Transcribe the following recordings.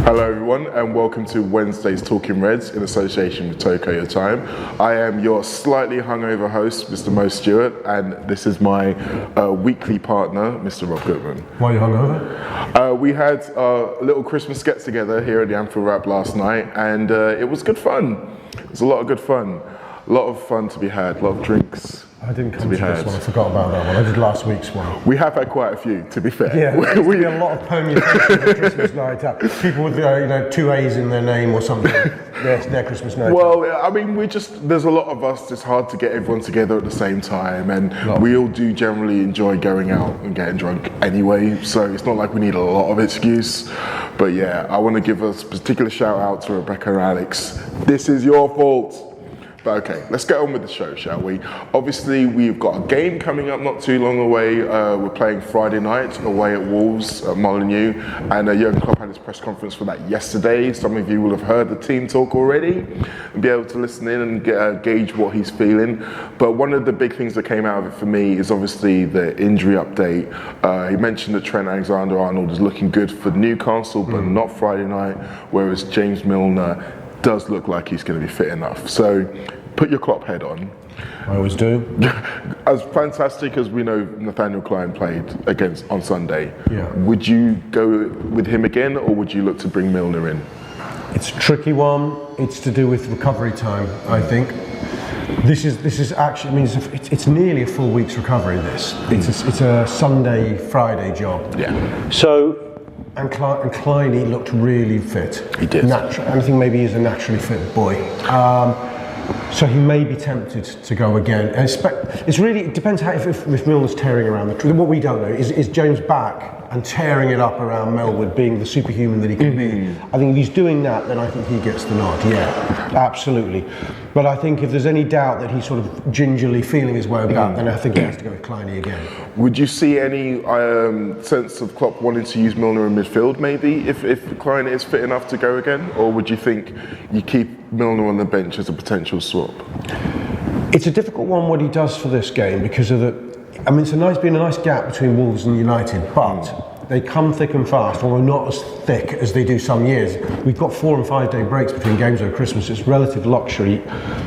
Hello everyone and welcome to Wednesday's Talking Reds in association with Tokyo Time. I am your slightly hungover host, Mr. Mo Stewart, and this is my weekly partner, Mr. Rob Gutmann. Why are you hungover? We had a little Christmas get together here at the Anfield Wrap last night, and it was good fun. It was a lot of good fun. A lot of fun to be had, a lot of drinks. I didn't come to this one, I forgot about that one. I did last week's one. We have had quite a few, to be fair. Yeah, we had a lot of permutations of Christmas night out. People with two A's in their name or something, their Christmas night Well, I mean, there's a lot of us, it's hard to get everyone together at the same time, and we all do generally enjoy going out and getting drunk anyway, so it's not like we need a lot of excuse. But yeah, I want to give a particular shout out to Rebecca and Alex. This is your fault. But okay, let's get on with the show, shall we? Obviously, we've got a game coming up not too long away. We're playing Friday night away at Wolves at Molineux, and Jurgen Klopp had his press conference for that yesterday. Some of you will have heard the team talk already and be able to listen in and gauge what he's feeling. But one of the big things that came out of it for me is obviously the injury update. He mentioned that Trent Alexander-Arnold is looking good for Newcastle, but not Friday night, whereas James Milner does look like he's going to be fit enough. So put your Klopp head on. I always do. As fantastic as we know Nathaniel Clyne played against on Sunday, yeah. Would you go with him again, or would you look to bring Milner in? It's a tricky one. It's to do with recovery time, I think. This is actually, I mean, it's nearly a full week's recovery, this. It's a Sunday, Friday job. Yeah. So, and Clyne, he looked really fit. He did. And I think maybe he's a naturally fit boy. So he may be tempted to go again. And it depends how, if Milner's tearing around the. What we don't know is James back and tearing it up around Melwood, being the superhuman that he can be. I think if he's doing that, then I think he gets the nod. Yeah, absolutely. But I think if there's any doubt that he's sort of gingerly feeling his way about, then I think he has to go with Clyne again. Would you see any sense of Klopp wanting to use Milner in midfield, maybe, if Clyne is fit enough to go again, or would you think you keep Milner on the bench as a potential swap? It's a difficult one what he does for this game because of the. I mean, it's been a nice gap between Wolves and United, but they come thick and fast, although not as thick as they do some years. We've got 4 and 5 day breaks between games over Christmas. It's relative luxury.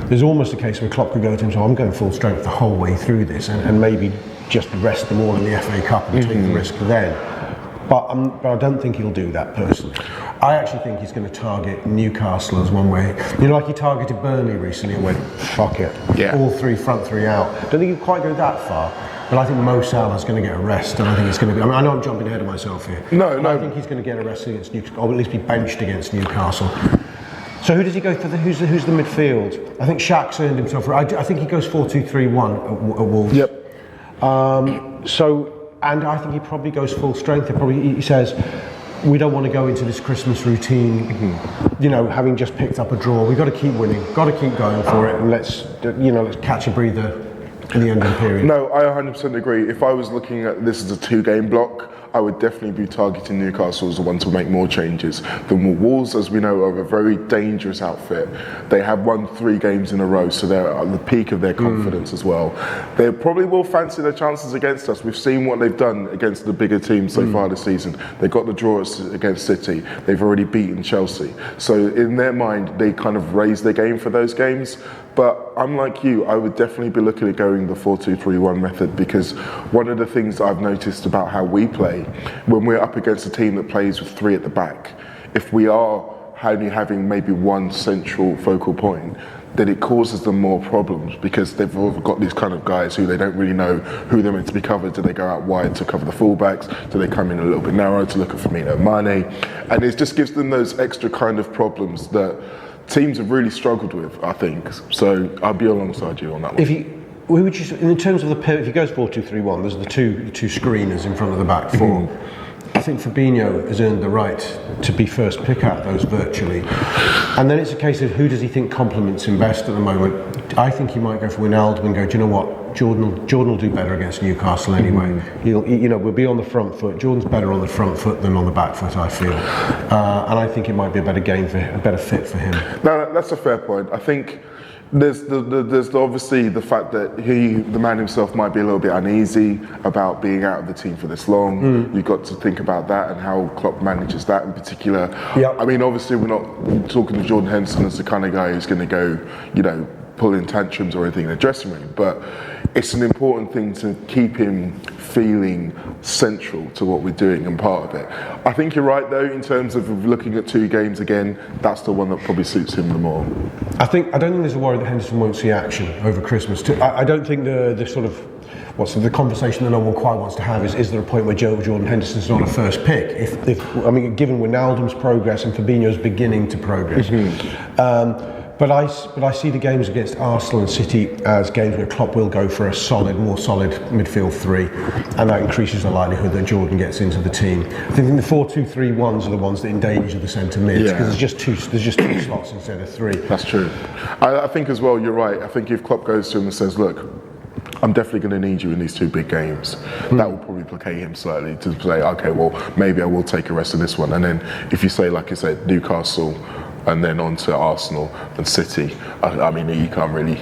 There's almost a case where Klopp could go to him, so I'm going full strength the whole way through this, and maybe just rest them all in the FA Cup and take the risk then. But I don't think he'll do that personally. I actually think he's going to target Newcastle as one way. You know, like he targeted Burnley recently and went, fuck it. Yeah. All three, front three out. Don't think he'll quite go that far. But I think Mo Salah's going to get a rest, and I think it's going to be. I mean, I know I'm jumping ahead of myself here. No. I think he's going to get a rest against Newcastle, or at least be benched against Newcastle. So who does he go for? Who's the midfield? I think Shaq's earned himself. I think he goes 4-2-3-1 at Wolves. Yep. And I think he probably goes full strength. He says, we don't want to go into this Christmas routine, having just picked up a draw. We've got to keep winning, got to keep going for it, and let's catch a breather in the end of the period. No, I 100% agree. If I was looking at this as a 2-game block, I would definitely be targeting Newcastle as the one to make more changes. The Wolves, as we know, are a very dangerous outfit. They have won 3 games in a row, so they're at the peak of their confidence as well. They probably will fancy their chances against us. We've seen what they've done against the bigger teams so far this season. They got the draw against City. They've already beaten Chelsea. So in their mind, they kind of raise their game for those games. But unlike you, I would definitely be looking at going the 4-2-3-1 method, because one of the things I've noticed about how we play, when we're up against a team that plays with 3 at the back, if we are only having maybe one central focal point, then it causes them more problems, because they've all got these kind of guys who they don't really know who they're meant to be covered. Do they go out wide to cover the fullbacks? Do they come in a little bit narrow to look at Firmino Mane? And it just gives them those extra kind of problems that teams have really struggled with, I think. So I'll be alongside you on that one. In terms of if he goes 4-2-3-1, there's the two screeners in front of the back 4. I think Fabinho has earned the right to be first pick out those virtually. And then it's a case of who does he think complements him best at the moment. I think he might go for Wijnaldum and go, do you know what, Jordan will do better against Newcastle anyway. We'll be on the front foot. Jordan's better on the front foot than on the back foot, I feel. And I think it might be a better game for him, a better fit for him. No, that's a fair point. I think There's obviously the fact that the man himself might be a little bit uneasy about being out of the team for this long. You've got to think about that and how Klopp manages that in particular. Yep. I mean, obviously we're not talking to Jordan Henderson as the kind of guy who's going to go, pulling tantrums or anything in the dressing room, but it's an important thing to keep him feeling central to what we're doing and part of it. I think you're right though, in terms of looking at 2 games again, that's the one that probably suits him the more. I don't think there's a worry that Henderson won't see action over Christmas. I don't think the sort of the conversation that no one quite wants to have is there a point where Jordan Henderson's not a first pick? Given Wijnaldum's progress and Fabinho's beginning to progress. But I see the games against Arsenal and City as games where Klopp will go for a more solid midfield 3, and that increases the likelihood that Jordan gets into the team. I think the 4-2-3-1s are the ones that endanger the centre mids, because there's just two slots instead of 3. That's true. I think as well, you're right. I think if Klopp goes to him and says, look, I'm definitely going to need you in these 2 big games, that will probably placate him slightly to say, okay, well, maybe I will take a rest of this one. And then if you say, like you said, Newcastle, and then on to Arsenal and City, I mean, you can't really.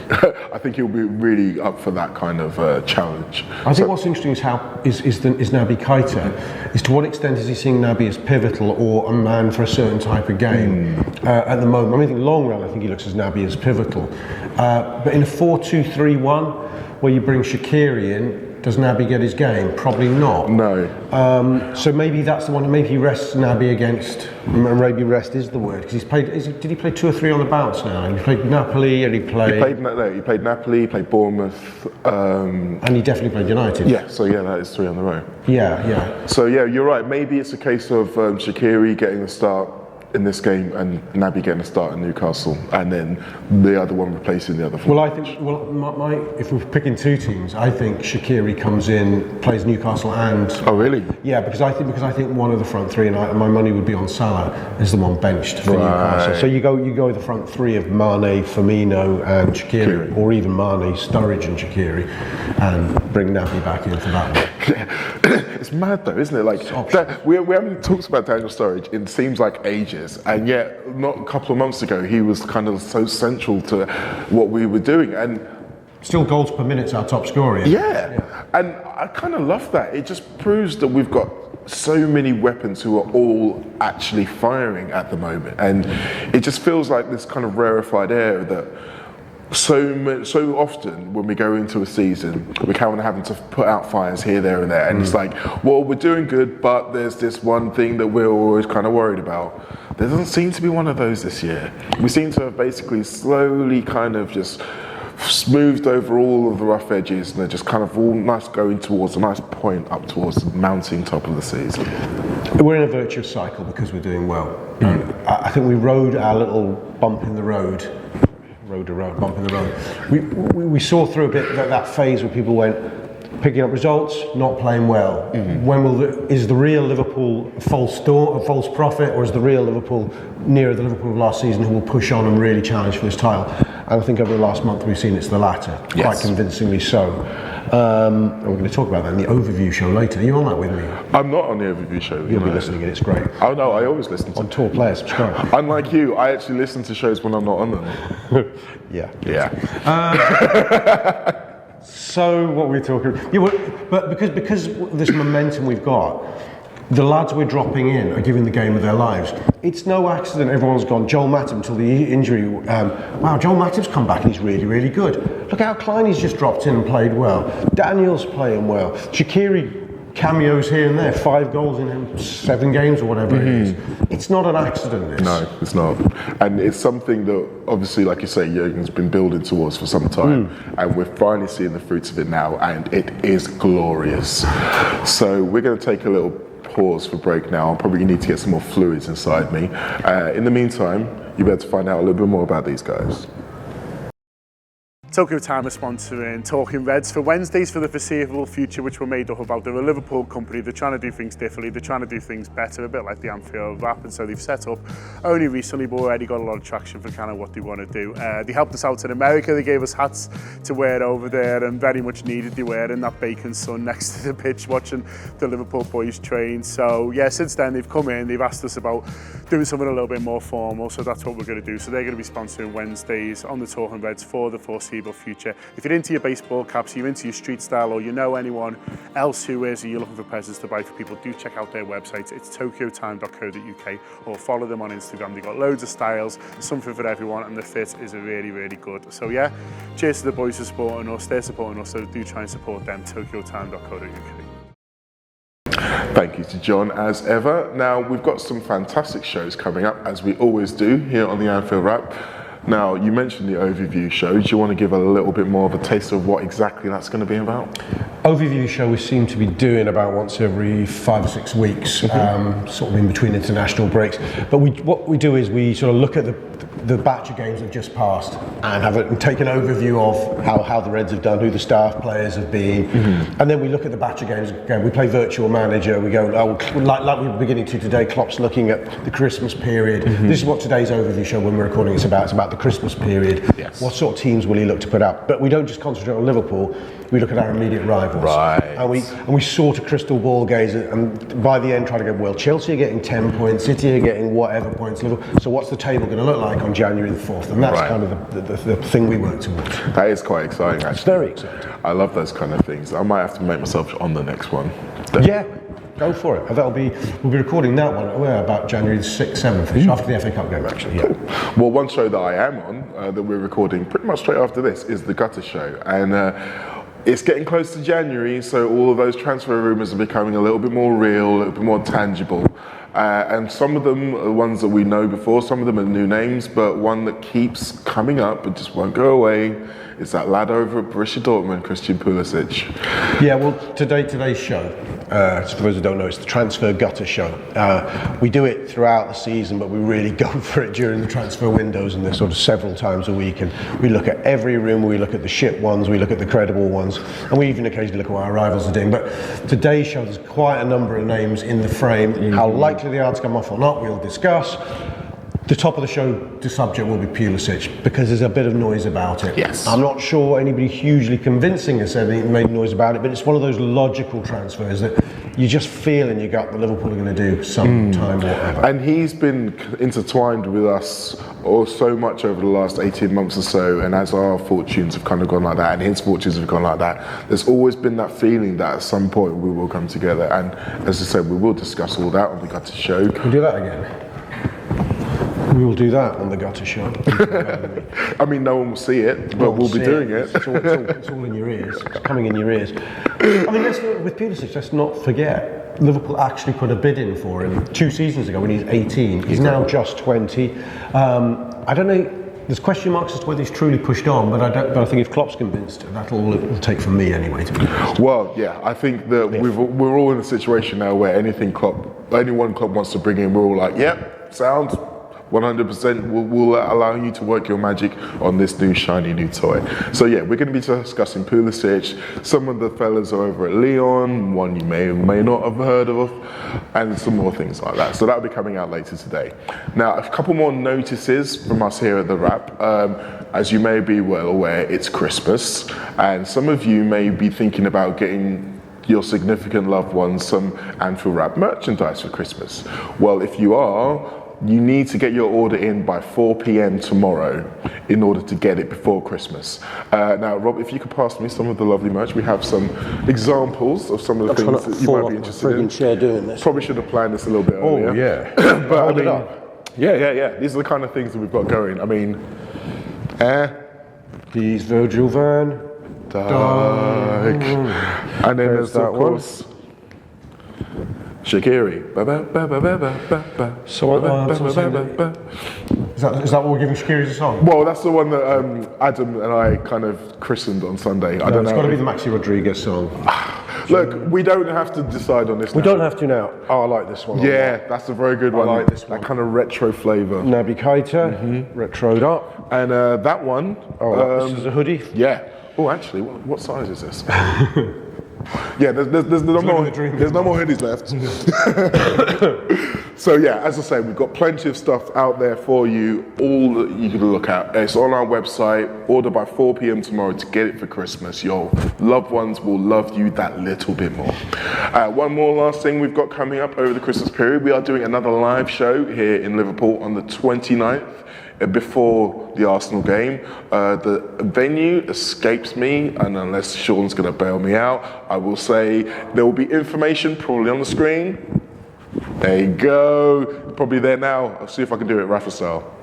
I think he'll be really up for that kind of challenge. I think what's interesting is Naby Keita. Is to what extent is he seeing Naby as pivotal or a man for a certain type of game at the moment? I mean, in the long run, I think he looks as Naby as pivotal. But in a 4-2-3-1, where you bring Shaqiri in, does Naby get his game? Probably not. No. So maybe that's the one. Maybe he rests Naby against. Maybe rest is the word, because he's played. Did he play 2 or 3 on the bounce now? He played Napoli, and he played. He played Napoli. He played Bournemouth. And he definitely played United. Yeah. So that is 3 on the row. Yeah. So you're right. Maybe it's a case of Shaqiri getting the start in this game and Naby getting a start in Newcastle, and then the other one replacing the other 4. Well, I think if we're picking 2 teams, I think Shaqiri comes in, plays Newcastle and. Oh really? Yeah, because I think one of the front 3, and my money would be on Salah, is the one benched for Newcastle. So you go with the front 3 of Mane, Firmino, and Shaqiri, or even Mane, Sturridge, and Shaqiri, and bring Naby back in for that one. It's mad though, isn't it? Like we haven't talked about Daniel Sturridge in seems like ages, and yet not a couple of months ago he was kind of so central to what we were doing, and still goals per minute's our top scorer. Yeah. And I kind of love that. It just proves that we've got so many weapons who are all actually firing at the moment, and it just feels like this kind of rarefied air that so often when we go into a season, we're kind of having to put out fires here, there, and there, and it's like, well, we're doing good, but there's this one thing that we're always kind of worried about. There doesn't seem to be one of those this year. We seem to have basically slowly kind of just smoothed over all of the rough edges, and they're just kind of all nice, going towards a nice point up towards the mounting top of the season. We're in a virtuous cycle because we're doing well. I think we rode our little bump in the road. Bump in the road. We saw through a bit that phase where people went picking up results, not playing well. When is the real Liverpool a false prophet, or is the real Liverpool nearer the Liverpool of last season who will push on and really challenge for this title? And I think over the last month we've seen it's the latter, quite convincingly so. And we're going to talk about that in the overview show later. Are you on that with me? I'm not on the overview show. You'll be listening, and it's great. Oh no, I always listen to on Tour Player, subscribe. Unlike you, I actually listen to shows when I'm not on them. Yeah. So what we're talking, but because of this momentum we've got, the lads we're dropping in are giving the game of their lives. It's no accident everyone's gone Joel Matip until the injury. Wow, Joel Matip's come back and he's really, really good. Look how Clynie's just dropped in and played well. Daniel's playing well. Shaqiri cameos here and there, 5 goals in 7 games or whatever it is. It's not an accident, this. No, it's not. And it's something that, obviously, like you say, Jurgen's been building towards for some time, and we're finally seeing the fruits of it now, and it is glorious. So we're going to take a little pause for break now. I probably need to get some more fluids inside me. In the meantime, you better find out a little bit more about these guys. Tokyo Time are sponsoring Talking Reds for Wednesdays for the foreseeable future, which were made up about. They're a Liverpool company. They're trying to do things differently. They're trying to do things better, a bit like the Anfield wrap. And so they've set up only recently, but already got a lot of traction for kind of what they want to do. They helped us out in America. They gave us hats to wear over there, and very much needed. They were in that bacon sun next to the pitch watching the Liverpool boys train. So yeah, since then they've come in. They've asked us about doing something a little bit more formal. So that's what we're going to do. So they're going to be sponsoring Wednesdays on the Talking Reds for the foreseeable future. If you're into your baseball caps, you're into your street style, or you know anyone else who is, or you're looking for presents to buy for people, do check out their website. It's tokyotime.co.uk, or follow them on Instagram. They've got loads of styles, something for everyone, and the fit is really, really good. So yeah, cheers to the boys for supporting us. They're supporting us, so do try and support them, tokyotime.co.uk. Thank you to John, as ever. Now, we've got some fantastic shows coming up, as we always do here on the Anfield Wrap. Now, you mentioned the overview show. Do you want to give a little bit more of a taste of what exactly that's going to be about? Overview show we seem to be doing about once every 5 or 6 weeks, sort of in between international breaks. But what we do is we sort of look at the batch of games that have just passed and take an overview of how the Reds have done, who the staff players have been, and then we look at the batch of games again. We play virtual manager. We go, like we were beginning to today. Klopp's looking at the Christmas period. This is what today's overview show, when we're recording, it's about. It's about the Christmas period. Yes. What sort of teams will he look to put out? But we don't just concentrate on Liverpool. We look at our immediate rivals, and we sort of crystal ball gaze, and by the end try to go, well, Chelsea are getting 10 points, City are getting whatever points, Liverpool. So what's the table going to look like on January the 4th? And that's kind of the thing we work towards. That is quite exciting, actually. It's very exciting. I love those kind of things. I might have to make myself on the next one. Yeah. Go for it. We'll be recording that one about January the 6th, 7th, after the FA Cup game, actually. Yeah. Well, one show that I am on, that we're recording pretty much straight after this, is the Gutter Show. And it's getting close to January, so all of those transfer rumours are becoming a little bit more real, a little bit more tangible. And some of them are ones that we know before, some of them are new names, but one that keeps coming up and just won't go away is that lad over at Borussia Dortmund, Christian Pulisic. Yeah, well, today's show, for those who don't know, it's the Transfer Gutter Show. We do it throughout the season, but we really go for it during the transfer windows, and there's sort of several times a week, and we look at every room, we look at the shit ones, we look at the credible ones, and we even occasionally look at what our rivals are doing. But today's show, there's quite a number of names in the frame. How likely they are to come off or not, we'll discuss. The top of the show, the subject will be Pulisic, because there's a bit of noise about it. Yes. I'm not sure anybody hugely convincing has made noise about it, but it's one of those logical transfers that you just feel in your gut that Liverpool are going to do sometime or whatever. And he's been intertwined with us so much over the last 18 months or so, and as our fortunes have kind of gone like that, and his fortunes have gone like that, there's always been that feeling that at some point we will come together. And as I said, we will discuss all that on the Gutter Show. Can we do that again? We will do that on the Gutter Show. I mean, no one will see it, but we'll be doing it. It's all in your ears. It's coming in your ears. I mean, with Pulisic, let's not forget, Liverpool actually put a bid in for him 2 seasons ago when he's 18. He's now just 20. I don't know. There's question marks as to whether he's truly pushed on, but I think if Klopp's convinced, that's all it will take from me anyway. To be honest. Well, yeah, I think that we're all in a situation now where anyone Klopp wants to bring in, we're all like, yep, sounds 100%. We'll allow you to work your magic on this new shiny new toy. So yeah, we're going to be discussing Pulisic, some of the fellas are over at Lyon, one you may or may not have heard of, and some more things like that. So that'll be coming out later today. Now, a couple more notices from us here at the Wrap. As you may be well aware, it's Christmas, and some of you may be thinking about getting your significant loved ones some Anfield Wrap merchandise for Christmas. Well, if you are, you need to get your order in by 4 p.m. tomorrow in order to get it before Christmas. Now, Rob, if you could pass me some of the lovely merch. We have some examples of some of the things that you might be interested in. Chair doing this. Probably should have planned this a little bit earlier. Oh, yeah. But Hold it up. Yeah. These are the kind of things that we've got going. I mean, Please, Virgil van Dijk. And then there's, of course, Shaqiri. So Is that what we're giving Shaqiri as a song? Well, that's the one that Adam and I kind of christened on Sunday. I don't know. It's got to be the Maxi Rodriguez song. Look, we don't have to decide on this. We don't have to now. Oh, I like this one. Yeah, that's a very good one. I like this one. That kind of retro flavour. Naby Keita, retroed up. And that one. This is a hoodie. Yeah. Oh, actually, what size is this? Yeah, there's no more hoodies left. So yeah, as I say, we've got plenty of stuff out there for you, all that you can look at. It's on our website. Order by 4 p.m. tomorrow to get it for Christmas. Your loved ones will love you that little bit more. One more last thing we've got coming up over the Christmas period. We are doing another live show here in Liverpool on the 29th. Before the Arsenal game. The venue escapes me, and unless Sean's going to bail me out, I will say there will be information probably on the screen. There you go. Probably there now. I'll see if I can do it Rafa style.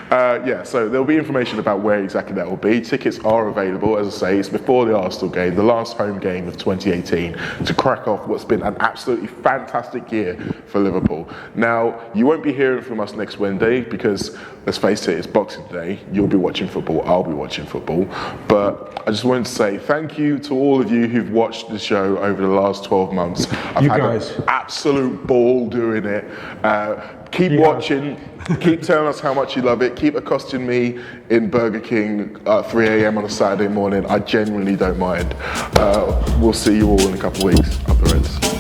Yeah, so there'll be information about where exactly that will be. Tickets are available, as I say, it's before the Arsenal game, the last home game of 2018, to crack off what's been an absolutely fantastic year for Liverpool. Now, you won't be hearing from us next Wednesday because, let's face it, it's Boxing Day. You'll be watching football, I'll be watching football. But I just wanted to say thank you to all of you who've watched the show over the last 12 months. I've had an absolute ball doing it. Keep watching, keep telling us how much you love it, keep accosting me in Burger King at 3 a.m. on a Saturday morning. I genuinely don't mind. We'll see you all in a couple of weeks. Up the Reds.